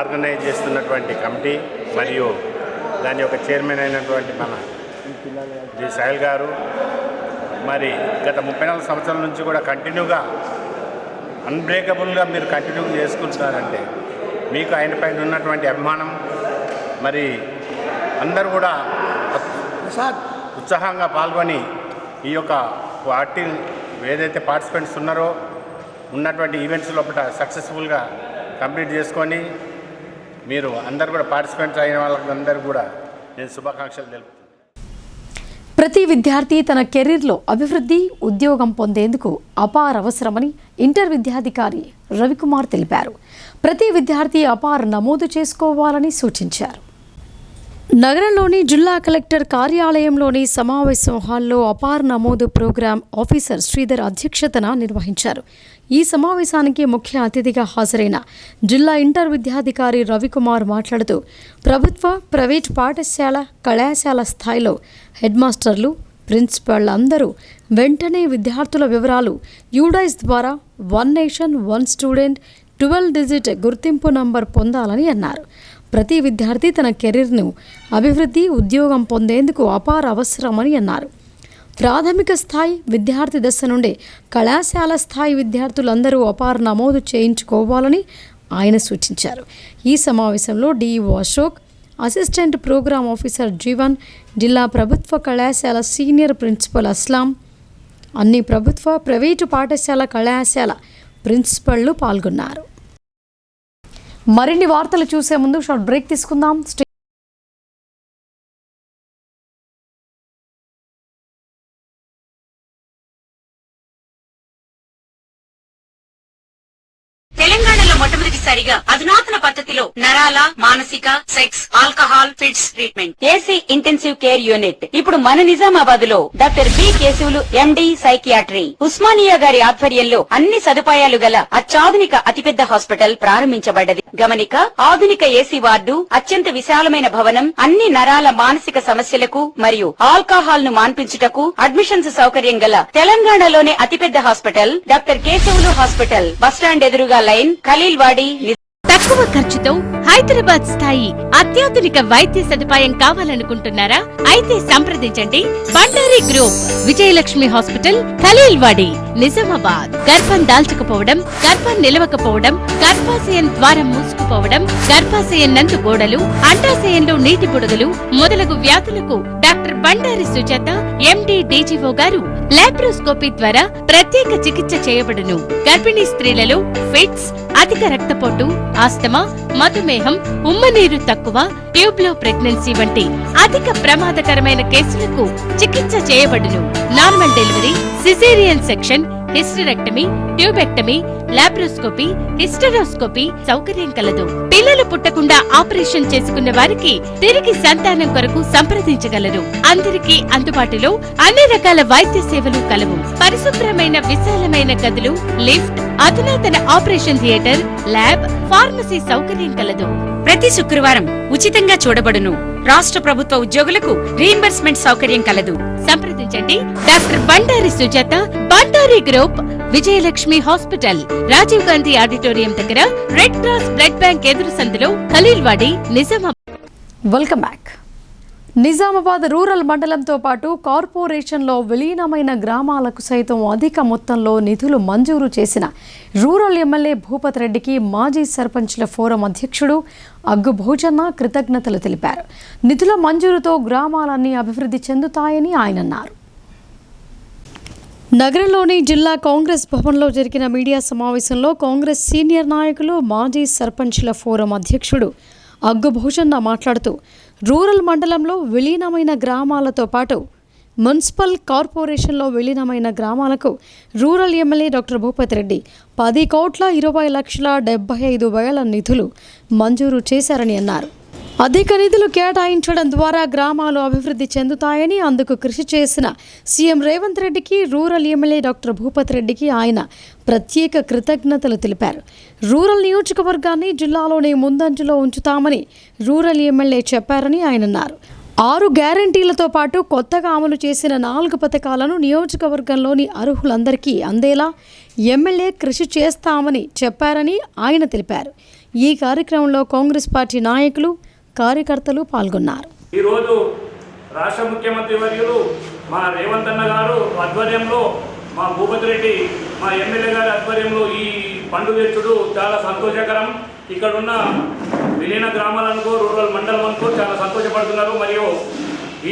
ఆర్గనైజ్ చేస్తున్నటువంటి కమిటీ మరియు దాని యొక్క చైర్మన్ అయినటువంటి మన జి సాయిల్ గారు మరి గత 34 సంవత్సరాల నుంచి కూడా కంటిన్యూగా అన్బ్రేకబుల్గా మీరు కంటిన్యూ చేసుకుంటున్నారంటే మీకు ఆయన పైన ఉన్నటువంటి అభిమానం, మరి అందరూ కూడా ఉత్సాహంగా పాల్గొని ఈ యొక్క పార్టీ ఏదైతే పార్టిసిపెంట్స్ ఉన్నారో ఉన్నటువంటి ఈవెంట్స్ లోపల సక్సెస్ఫుల్గా కంప్లీట్ చేసుకొని మీరు అందరు కూడా పార్టిసిపెంట్స్ అయిన వాళ్ళందరూ కూడా నేను శుభాకాంక్షలు తెలుపుతున్నాను. ప్రతి విద్యార్థి తన కెరీర్లో అభివృద్ధి, ఉద్యోగం పొందేందుకు అపార అవసరమని ఇంటర్ విద్యాధికారి రవికుమార్ తెలిపారు. ప్రతి విద్యార్థి అపార్ నమోదు చేసుకోవాలని సూచించారు. నగరంలోని జిల్లా కలెక్టర్ కార్యాలయంలోని సమావేశం హాల్లో అపార్ నమోదు ప్రోగ్రాం ఆఫీసర్ శ్రీధర్ అధ్యక్షతన నిర్వహించారు. ఈ సమావేశానికి ముఖ్య అతిథిగా హాజరైన జిల్లా ఇంటర్ విద్యాధికారి రవికుమార్ మాట్లాడుతూ ప్రభుత్వ, ప్రైవేట్ పాఠశాల, కళాశాల స్థాయిలో హెడ్ మాస్టర్లు, ప్రిన్సిపాల్ అందరూ వెంటనే విద్యార్థుల వివరాలు యూడైస్ ద్వారా 1 నేషన్ 1 స్టూడెంట్ 12 డిజిట్ గుర్తింపు నంబర్ పొందాలని అన్నారు. ప్రతి విద్యార్థి తన కెరీర్ను అభివృద్ధి, ఉద్యోగం పొందేందుకు అపార అవసరమని అన్నారు. ప్రాథమిక స్థాయి విద్యార్థి దశ నుండి కళాశాల స్థాయి విద్యార్థులందరూ అపార నమోదు చేయించుకోవాలని ఆయన సూచించారు. ఈ సమావేశంలో DEO Ashok, assistant program officer Jeevan, జిల్లా ప్రభుత్వ కళాశాల సీనియర్ ప్రిన్సిపల్ అస్లాం, అన్ని ప్రభుత్వ, ప్రైవేటు పాఠశాల, కళాశాల ప్రిన్సిపళ్లు పాల్గొన్నారు. మరిన్ని వార్తలు చూసే ముందు షార్ట్ బ్రేక్ తీసుకుందాం. తెలంగాణలో మొట్టమొదటి తొలిసారిగా అధునాతన పద్ధతిలో నరాల, మానసిక, sex, alcohol, fits treatment. AC intensive care unit ఇప్పుడు మన నిజామాబాద్ లో doctor B Keshavulu MD psychiatry, Osmania గారి ఆధ్వర్యంలో అన్ని సదుపాయాలు గల అత్యాధునిక అతిపెద్ద హాస్పిటల్ ప్రారంభించబడ్డది. గమనిక, ఆధునిక ఏసీ వార్డు, అత్యంత విశాలమైన భవనం, అన్ని నరాల మానసిక సమస్యలకు మరియు ఆల్కహాల్ ను మాన్పించుటకు అడ్మిషన్స్ సౌకర్యం గల తెలంగాణలోనే అతిపెద్ద hospital doctor Keshavulu hospital. Bus stand ఎదురుగా లైన్, ఖలీల్వాడి. తక్కువ ఖర్చుతో హైదరాబాద్ స్థాయి అత్యాధునిక వైద్య సదుపాయం కావాలనుకుంటున్నారా? అయితే సంప్రదించండి బండారి గ్రూప్, విజయలక్ష్మి హాస్పిటల్, ఖలీల్వాడి, నిజామాబాద్. గర్భం దాల్చకపోవడం, గర్భం నిలవకపోవడం, గర్భాశయం ద్వారం మూసుకుపోవడం, గర్భాశయం నందు గోడలు, అండాశయంలో నీటి బుడగలు మొదలగు వ్యాధులకు డాక్టర్ బండారి సుజాత ఎండి డీజీఓ గారు లాప్రోస్కోపీ ద్వారా ప్రత్యేక చికిత్స చేయబడును. గర్భిణీ స్త్రీలలో ఫిట్స్, అధిక రక్తపోటు, ఆస్తమా, మధుమేహం, ఉమ్మనీరు తక్కువ, ట్యూబ్లో ప్రెగ్నెన్సీ వంటి అధిక ప్రమాదకరమైన కేసులకు చికిత్స చేయబడును. Normal delivery, caesarean section, hysterectomy, tubectomy, laparoscopy, hysteroscopy సౌకర్యం కలదు. పిల్లలు పుట్టకుండా ఆపరేషన్ చేసుకున్న వారికి తిరిగి సంతానం కొరకు సంప్రదించగలరు. అందరికీ అందుబాటులో అన్ని రకాల వైద్య సేవలు కలవు. పరిశుభ్రమైన విశాలమైన గదులు, లిఫ్ట్, అధునాతన ఆపరేషన్ థియేటర్, ల్యాబ్, ఫార్మసీ సౌకర్యం కలదు. ప్రతి శుక్రవారం ఉచితంగా చూడబడును. రాష్ట్ర ప్రభుత్వ ఉద్యోగులకు రీయింబర్స్మెంట్ సౌకర్యం కలదు. సంప్రదించండి doctor Bandari Sujatha, Bandari group, Vijayalakshmi hospital, Rajiv Gandhi auditorium దగ్గర, రెడ్ క్రాస్ బ్లడ్ బ్యాంక్ ఎదురు సందులో, Khaleelwadi, Nizamabad. Welcome back. Nizamabad rural మండలంతో పాటు కార్పొరేషన్లో విలీనమైన గ్రామాలకు సైతం అధిక మొత్తంలో నిధులు మంజూరు చేసిన రూరల్ ఎమ్మెల్యే భూపత్ రెడ్డికి మాజీ సర్పంచ్ల ఫోరం అధ్యక్షుడు అగ్గు భోజన్న కృతజ్ఞతలు తెలిపారు. నిధుల మంజూరుతో గ్రామాలన్నీ అభివృద్ధి చెందుతాయని ఆయన అన్నారు. నగరంలోని జిల్లా కాంగ్రెస్ భవన్లో జరిగిన మీడియా సమావేశంలో కాంగ్రెస్ సీనియర్ నాయకులు మాజీ సర్పంచ్ల ఫోరం అధ్యక్షుడు అగ్గు భోజన్న మాట్లాడుతూ రూరల్ మండలంలో విలీనమైన గ్రామాలతో పాటు మున్సిపల్ కార్పొరేషన్లో విలీనమైన గ్రామాలకు rural MLA doctor Bhupath Reddy 10,20,75,000 నిధులు మంజూరు చేశారని అన్నారు. అధిక నిధులు కేటాయించడం ద్వారా గ్రామాలు అభివృద్ధి చెందుతాయని, అందుకు కృషి చేసిన సీఎం రేవంత్ రెడ్డికి, రూరల్ ఎమ్మెల్యే డాక్టర్ భూపత్ రెడ్డికి ఆయన ప్రత్యేక కృతజ్ఞతలు తెలిపారు. రూరల్ నియోజకవర్గాన్ని జిల్లాలోనే ముందంజలో ఉంచుతామని రూరల్ ఎమ్మెల్యే చెప్పారని ఆయన అన్నారు. 6 గ్యారంటీలతో పాటు కొత్తగా అమలు చేసిన 4 పథకాలను నియోజకవర్గంలోని అర్హులందరికీ అందేలా ఎమ్మెల్యే కృషి చేస్తామని చెప్పారని ఆయన తెలిపారు. ఈ కార్యక్రమంలో కాంగ్రెస్ పార్టీ నాయకులు, కార్యకర్తలు పాల్గొన్నారు. ఈరోజు రాష్ట్ర ముఖ్యమంత్రి వర్యులు మా రేవంత్ అన్న గారు ఆధ్వర్యంలో, మా భూపత్ రెడ్డి మా ఎమ్మెల్యే గారి ఆధ్వర్యంలో ఈ పండుగ తెచ్చుడు చాలా సంతోషకరం. ఇక్కడ ఉన్న విలీన గ్రామాలనుకో, రూరల్ మండలం అనుకో చాలా సంతోషపడుతున్నారు. మరియు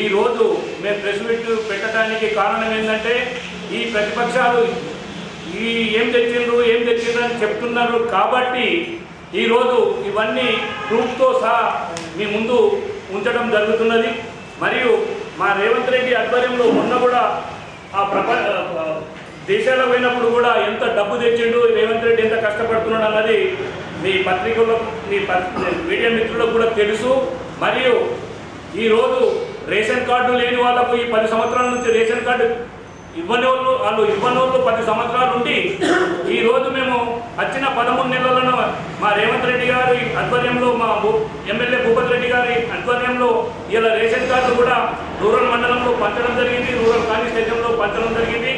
ఈరోజు మేము ప్రెస్ మీట్ పెట్టడానికి కారణం ఏంటంటే, ఈ ప్రతిపక్షాలు ఏం తెచ్చిండ్రు అని చెప్తున్నారు కాబట్టి ఈరోజు ఇవన్నీ ప్రూఫ్తో సహా మీ ముందు ఉంచడం జరుగుతున్నది. మరియు మా రేవంత్ రెడ్డి ఆధ్వర్యంలో మొన్న కూడా ఆ దేశాలకు పోయినప్పుడు కూడా ఎంత డబ్బు తెచ్చిండు, రేవంత్ రెడ్డి ఎంత కష్టపడుతున్నాడు అన్నది మీ పత్రికల్లో, మీ మీడియా మిత్రులకు కూడా తెలుసు. మరియు ఈరోజు రేషన్ కార్డు లేని వాళ్ళకు ఈ 10 సంవత్సరాల నుంచి రేషన్ కార్డు ఇవ్వని వాళ్ళు 10 సంవత్సరాలు ఉండి ఈరోజు మేము వచ్చిన 13 నెలలను మా రేవంత్ రెడ్డి గారి ఆధ్వర్యంలో, మా ఎమ్మెల్యే భూపత్ రెడ్డి గారి ఆధ్వర్యంలో ఇలా రేషన్ కార్డు కూడా రూరల్ మండలంలో పంచడం జరిగింది, రూరల్ కాన్స్టిట్యూషన్లో పంచడం జరిగింది.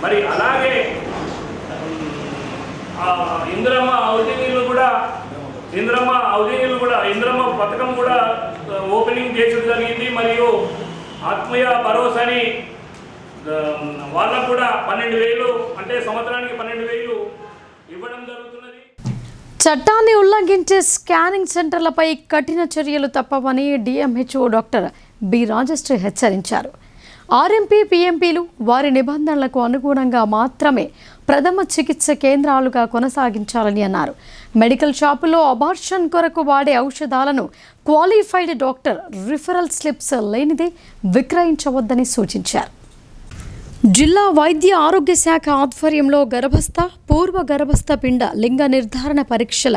మరి అలాగే ఇందిరమ్మ హౌసింగ్ ఇల్లు కూడా ఇందిరమ్మ పథకం కూడా ఓపెనింగ్ చేయడం జరిగింది. మరియు ఆత్మీయ భరోసాని వాళ్ళకు కూడా 12,000 అంటే సంవత్సరానికి 12,000 ఇవ్వడం జరుగుతున్నది. చట్టాన్ని ఉల్లంఘించే స్కానింగ్ సెంటర్లపై కఠిన చర్యలు తప్పవని డిఎంహెచ్ఓ డాక్టర్ బి రాజశ్రీ హెచ్చరించారు. ఆర్ఎంపీ, పీఎంపీలు వారి నిబంధనలకు అనుగుణంగా మాత్రమే ప్రథమ చికిత్స కేంద్రాలుగా కొనసాగించాలని అన్నారు. మెడికల్ షాపుల్లో అబార్షన్ కొరకు వాడే ఔషధాలను క్వాలిఫైడ్ డాక్టర్ రిఫరల్ స్లిప్స్ లేనిదే విక్రయించవద్దని సూచించారు. జిల్లా వైద్య ఆరోగ్య శాఖ ఆధ్వర్యంలో గర్భస్థ, పూర్వ గర్భస్థ పిండ లింగ నిర్ధారణ పరీక్షల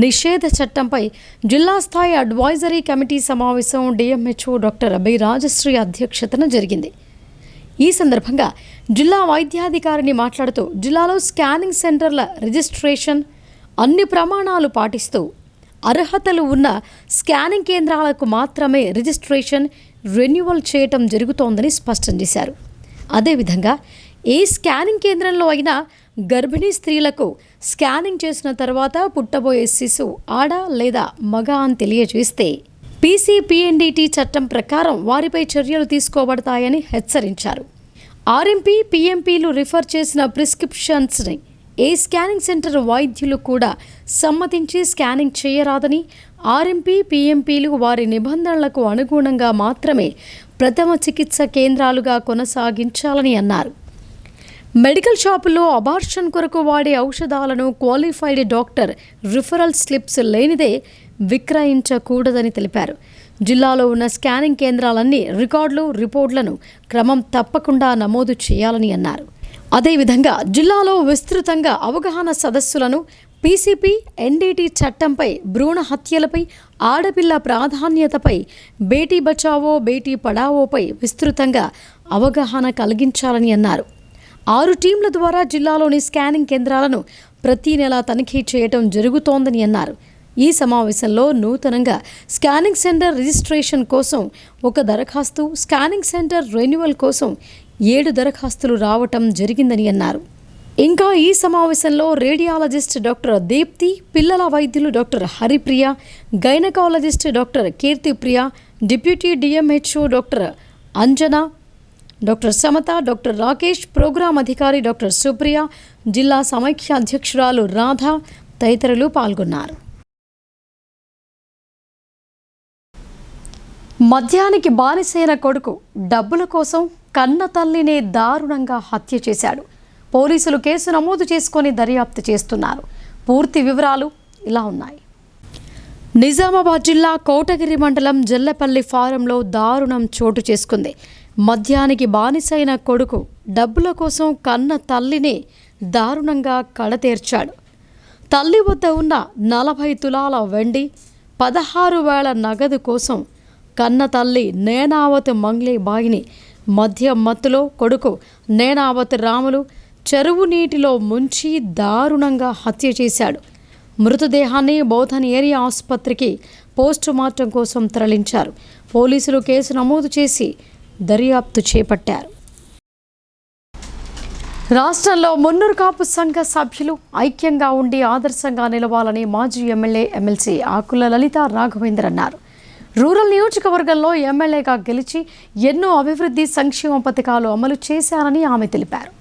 నిషేధ చట్టంపై జిల్లా స్థాయి అడ్వైజరీ కమిటీ సమావేశం డిఎంహెచ్ఓ డాక్టర్ బి రాజశ్రీ అధ్యక్షతన జరిగింది. ఈ సందర్భంగా జిల్లా వైద్యాధికారిని మాట్లాడుతూ జిల్లాలో స్కానింగ్ సెంటర్ల రిజిస్ట్రేషన్ అన్ని ప్రమాణాలు పాటిస్తూ అర్హతలు ఉన్న స్కానింగ్ కేంద్రాలకు మాత్రమే రిజిస్ట్రేషన్ రెన్యువల్ చేయటం జరుగుతోందని స్పష్టం చేశారు. అదేవిధంగా ఏ స్కానింగ్ కేంద్రంలో అయినా గర్భిణీ స్త్రీలకు స్కానింగ్ చేసిన తర్వాత పుట్టబోయే శిశువు ఆడ లేదా మగ అని తెలియజేస్తే పీసీపీఎన్డీటీ చట్టం ప్రకారం వారిపై చర్యలు తీసుకోబడతాయని హెచ్చరించారు. ఆర్ఎంపీ, పీఎంపీలు రిఫర్ చేసిన ప్రిస్క్రిప్షన్స్ని ఏ స్కానింగ్ సెంటర్ వైద్యులు కూడా సమ్మతించి స్కానింగ్ చేయరాదని, ఆర్ఎంపీ, పీఎంపీలు వారి నిబంధనలకు అనుగుణంగా మాత్రమే ప్రథమ చికిత్స కేంద్రాలుగా కొనసాగించాలని అన్నారు. మెడికల్ షాపుల్లో అబార్షన్ కొరకు వాడే ఔషధాలను క్వాలిఫైడ్ డాక్టర్ రిఫరల్ స్లిప్స్ లేనిదే విక్రయించకూడదని తెలిపారు. జిల్లాలో ఉన్న స్కానింగ్ కేంద్రాలన్నీ రికార్డులు, రిపోర్టులను క్రమం తప్పకుండా నమోదు చేయాలని అన్నారు. అదేవిధంగా జిల్లాలో విస్తృతంగా అవగాహన సదస్సులను పీసీపీ ఎన్డీటీ చట్టంపై, భ్రూణ హత్యలపై, ఆడపిల్ల ప్రాధాన్యతపై, బేటీ బచావో బేటీ పడావోపై విస్తృతంగా అవగాహన కలిగించాలని అన్నారు. 6 టీంల ద్వారా జిల్లాలోని స్కానింగ్ కేంద్రాలను ప్రతి నెల తనిఖీ చేయటం జరుగుతోందని అన్నారు. ఈ సమావేశంలో నూతనంగా స్కానింగ్ సెంటర్ రిజిస్ట్రేషన్ కోసం 1 దరఖాస్తు, స్కానింగ్ సెంటర్ రెన్యువల్ కోసం 7 దరఖాస్తులు రావటం జరిగిందని అన్నారు. ఇంకా ఈ సమావేశంలో రేడియాలజిస్ట్ డాక్టర్ దీప్తి, పిల్లల వైద్యులు doctor Haripriya, gynaecologist doctor Keerthipriya, deputy DMHO doctor Anjana, doctor Samatha, doctor Rakesh, program అధికారి డాక్టర్ సుప్రియ, జిల్లా సమైక్య అధ్యక్షురాలు రాధ తదితరులు పాల్గొన్నారు. మద్యానికి బానిసైన కొడుకు డబ్బుల కోసం కన్న తల్లినే దారుణంగా హత్య చేశాడు. పోలీసులు కేసు నమోదు చేసుకొని దర్యాప్తు చేస్తున్నారు. పూర్తి వివరాలు ఇలా ఉన్నాయి. నిజామాబాద్ జిల్లా కోటగిరి మండలం జల్లెపల్లి ఫారంలో దారుణం చోటు చేసుకుంది. మద్యానికి బానిసైన కొడుకు డబ్బుల కోసం కన్న తల్లినే దారుణంగా కడతేర్చాడు. తల్లి వద్ద ఉన్న 40 తులాల వెండి, 16,000 నగదు కోసం కన్న తల్లి నేనావత్ మంగ్లీబాయిని మద్యం మత్తులో కొడుకు నేనావత్ రాములు చెరువు నీటిలో ముంచి దారుణంగా హత్య చేశాడు. మృతదేహాన్ని బోధన్ ఏరియా ఆసుపత్రికి పోస్టుమార్టం కోసం తరలించారు. పోలీసులు కేసు నమోదు చేసి దర్యాప్తు చేపట్టారు. రాష్ట్రంలో మున్నూరు కాపు సంఘ సభ్యులు ఐక్యంగా ఉండి ఆదర్శంగా నిలవాలని మాజీ ఎమ్మెల్యే, ఎమ్మెల్సీ ఆకుల లలిత రాఘవేందర్ అన్నారు. రూరల్ నియోజకవర్గంలో ఎమ్మెల్యేగా గెలిచి ఎన్నో అభివృద్ధి సంక్షేమ పథకాలు అమలు చేశారని ఆమె తెలిపారు.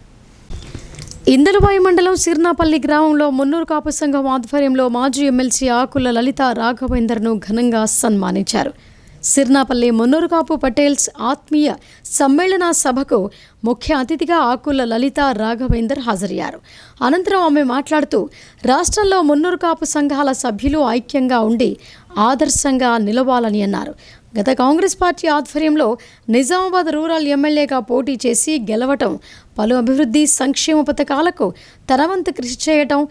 ఇందలవాయి మండలం సిర్నాపల్లి గ్రామంలో మున్నూరు కాపు సంఘం ఆధ్వర్యంలో మాజీ ఎమ్మెల్సీ ఆకుల లలిత రాఘవేందర్ను ఘనంగా సన్మానించారు. సిర్నాపల్లి మున్నూరు కాపు పటేల్స్ ఆత్మీయ సమ్మేళన సభకు ముఖ్య అతిథిగా ఆకుల లలిత రాఘవేందర్ హాజరయ్యారు. అనంతరం ఆమె మాట్లాడుతూ రాష్ట్రంలో మున్నూరు కాపు సంఘాల సభ్యులు ఐక్యంగా ఉండి ఆదర్శంగా నిలవాలని అన్నారు. గత కాంగ్రెస్ పార్టీ ఆధ్వర్యంలో నిజామాబాద్ రూరల్ ఎమ్మెల్యేగా పోటీ చేసి గెలవటం, పలు అభివృద్ధి సంక్షేమ పథకాలకు తన వంతు కృషి చేయటం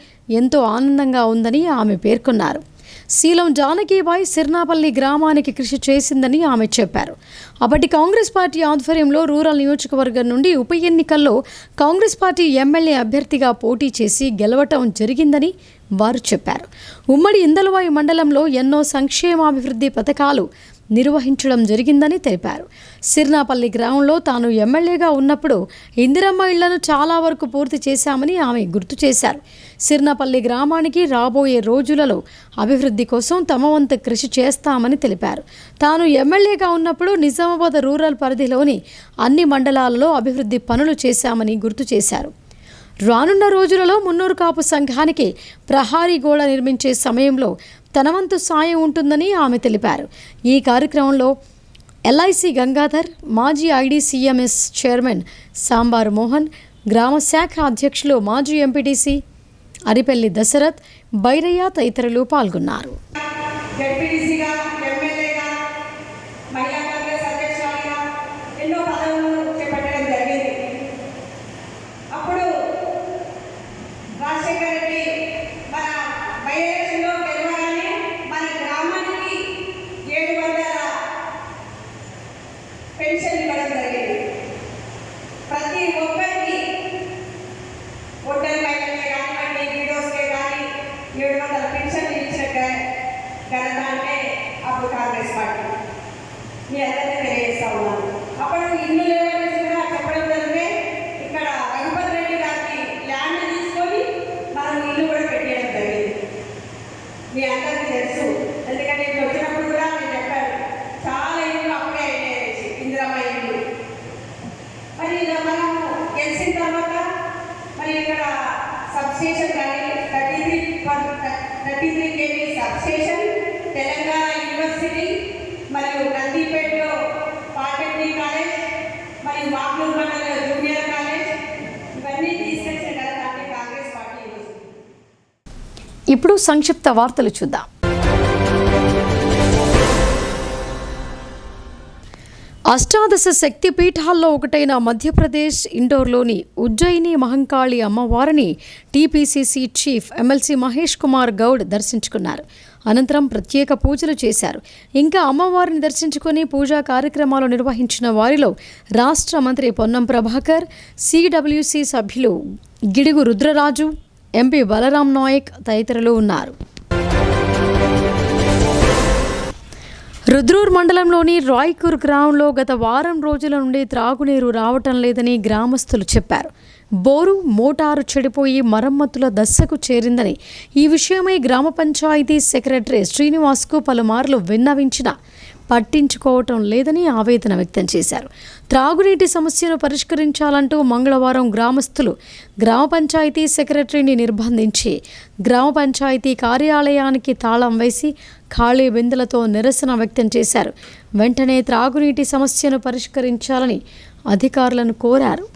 ఎంతో ఆనందంగా ఉందని ఆమె పేర్కొన్నారు. శీలం జానకీబాయి సిర్నాపల్లి గ్రామానికి కృషి చేసిందని ఆమె చెప్పారు. అప్పటి కాంగ్రెస్ పార్టీ ఆధ్వర్యంలో రూరల్ నియోజకవర్గం నుండి ఉప ఎన్నికల్లో కాంగ్రెస్ పార్టీ ఎమ్మెల్యే అభ్యర్థిగా పోటీ చేసి గెలవటం జరిగిందని వారు చెప్పారు. ఉమ్మడి ఇందలవాయి మండలంలో ఎన్నో సంక్షేమాభివృద్ధి పథకాలు నిర్వహించడం జరిగిందని తెలిపారు. సిర్నాపల్లి గ్రామంలో తాను ఎమ్మెల్యేగా ఉన్నప్పుడు ఇందిరమ్మ ఇళ్లను చాలా వరకు పూర్తి చేశామని ఆమె గుర్తు చేశారు. సిర్నాపల్లి గ్రామానికి రాబోయే రోజులలో అభివృద్ధి కోసం తమ వంతు కృషి చేస్తామని తెలిపారు. తాను ఎమ్మెల్యేగా ఉన్నప్పుడు నిజామాబాద్ రూరల్ పరిధిలోని అన్ని మండలాలలో అభివృద్ధి పనులు చేశామని గుర్తు చేశారు. రానున్న రోజులలో మున్నూరు కాపు సంఘానికి ప్రహారీ గోడ నిర్మించే సమయంలో తన వంతు సాయం ఉంటుందని ఆమె తెలిపారు. ఈ కార్యక్రమంలో ఎల్ఐసి గంగాధర్, మాజీ ఐడిసిఎంఎస్ చైర్మన్ సాంబారు మోహన్, గ్రామ శాఖ అధ్యక్షులు మాజీ ఎంపీటీసీ అరిపెల్లి దశరథ్, బైరయ్య తదితరులు పాల్గొన్నారు. 700 పెన్షన్లు ఇచ్చిన ఘనత అంటే అప్పుడు కాంగ్రెస్ పార్టీ. మీ అందరికీ తెలియజేస్తా ఉన్నాను. అప్పుడు ఇల్లు లేవనేసి కూడా చెప్పడం జరిగితే ఇక్కడ రఘుపతి రెడ్డి గారికి ల్యాండ్ తీసుకొని మనం ఇల్లు కూడా పెట్టేయడం జరిగింది. మీ అందరికీ తెలుసు. ఎందుకంటే ఇక్కడ వచ్చినప్పుడు కూడా నేను చెప్పాను, చాలా ఇల్లు అప్పుడే అయినాయి ఇందిరమ్మ ఇల్లు. మరి మనం గెలిచిన తర్వాత మరి ఇక్కడ సబ్స్టేషన్ కానీ 33 kV సబ్స్టేషన్, తెలంగాణ యూనివర్సిటీ మరియు నందిపేటలో పాలిటెక్నిక్ కాలేజ్ మరియు మాక్లూరు మండలంలో జూనియర్ కాలేజ్ ఇవన్నీ తీసుకొచ్చిన ఘనత కాంగ్రెస్ పార్టీ. ఇప్పుడు సంక్షిప్త వార్తలు చూద్దాం. అష్టాదశ శక్తి పీఠాల్లో ఒకటైన మధ్యప్రదేశ్ ఇండోర్లోని ఉజ్జయిని మహంకాళి అమ్మవారిని TPCC chief MLC Mahesh Kumar Goud దర్శించుకున్నారు. అనంతరం ప్రత్యేక పూజలు చేశారు. ఇంకా అమ్మవారిని దర్శించుకుని పూజా కార్యక్రమాలు నిర్వహించిన వారిలో రాష్ట్ర మంత్రి పొన్నం ప్రభాకర్, సిడబ్ల్యూసీ సభ్యులు గిడుగు రుద్రరాజు, ఎంపీ బలరాం నాయక్ తదితరులు ఉన్నారు. రుద్రూర్ మండలంలోని రాయ్కూర్ గ్రామంలో గత వారం రోజుల నుండి త్రాగునీరు రావటం లేదని గ్రామస్తులు చెప్పారు. బోరు మోటారు చెడిపోయి మరమ్మతుల దశకు చేరిందని, ఈ విషయమై గ్రామ పంచాయతీ సెక్రటరీ శ్రీనివాస్కు పలుమార్లు విన్నవించినా పట్టించుకోవటం లేదని ఆవేదన వ్యక్తం చేశారు. త్రాగునీటి సమస్యను పరిష్కరించాలంటూ మంగళవారం గ్రామస్తులు గ్రామ పంచాయతీ సెక్రటరీని నిర్బంధించి గ్రామ పంచాయతీ కార్యాలయానికి తాళం వేసి ఖాళీ బిందెలతో నిరసన వ్యక్తం చేశారు. వెంటనే త్రాగునీటి సమస్యను పరిష్కరించాలని అధికారులను కోరారు.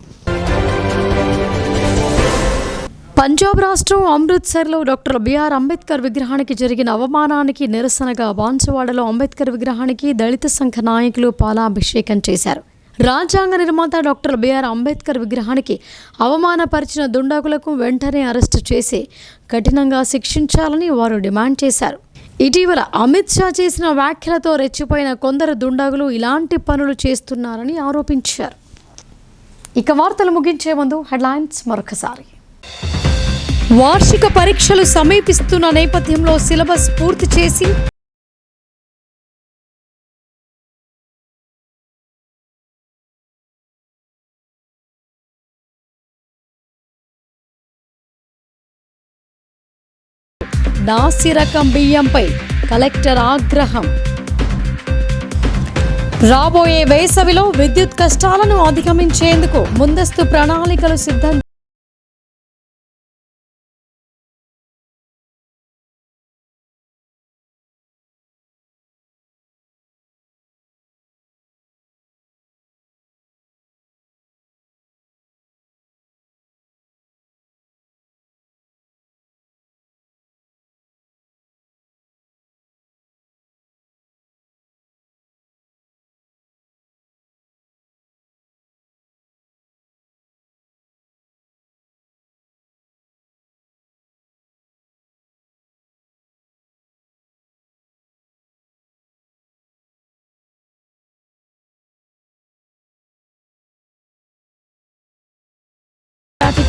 పంజాబ్ రాష్ట్రం అమృత్సర్లో డాక్టర్ బిఆర్ అంబేద్కర్ విగ్రహానికి జరిగిన అవమానానికి నిరసనగా బాన్సువాడలో అంబేద్కర్ విగ్రహానికి దళిత సంఘ నాయకులు పాలాభిషేకం చేశారు. రాజ్యాంగ నిర్మాత డాక్టర్ బిఆర్ అంబేద్కర్ విగ్రహానికి అవమానపరిచిన దుండగులకు వెంటనే అరెస్టు చేసి కఠినంగా శిక్షించాలని వారు డిమాండ్ చేశారు. ఇటీవల అమిత్ షా చేసిన వ్యాఖ్యలతో రెచ్చిపోయిన కొందరు దుండగులు ఇలాంటి పనులు చేస్తున్నారని ఆరోపించారు. ఇక వార్తలు ముగించే ముందు హెడ్లైన్స్ మరొకసారి. వార్షిక పరీక్షలు సమీపిస్తున్న నేపథ్యంలో సిలబస్ పూర్తి చేసి నాసి రకం బియ్యంపై కలెక్టర్ ఆగ్రహం. రాబోయే వేసవిలో విద్యుత్ కష్టాలను అధిగమించేందుకు ముందస్తు ప్రణాళికలు సిద్ధం.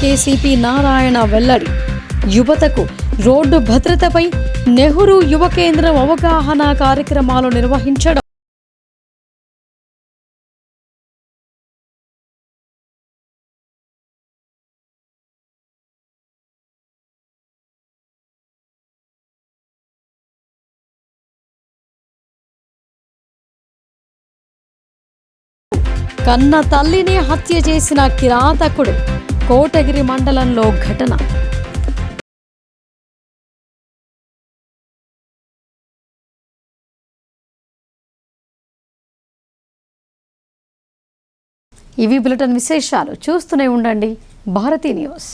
కేసీపీ నారాయణ వెల్లడి. యువతకు రోడ్డు భద్రతపై నెహ్రూ యువ కేంద్రం అవగాహన కార్యక్రమాలు నిర్వహించడం. కన్న తల్లిని హత్య చేసిన కిరాతకుడు. కోటగిరి మండలంలో ఘటన. ఇవి బులెటిన్ విశేషాలు. చూస్తూనే ఉండండి భారతీ న్యూస్.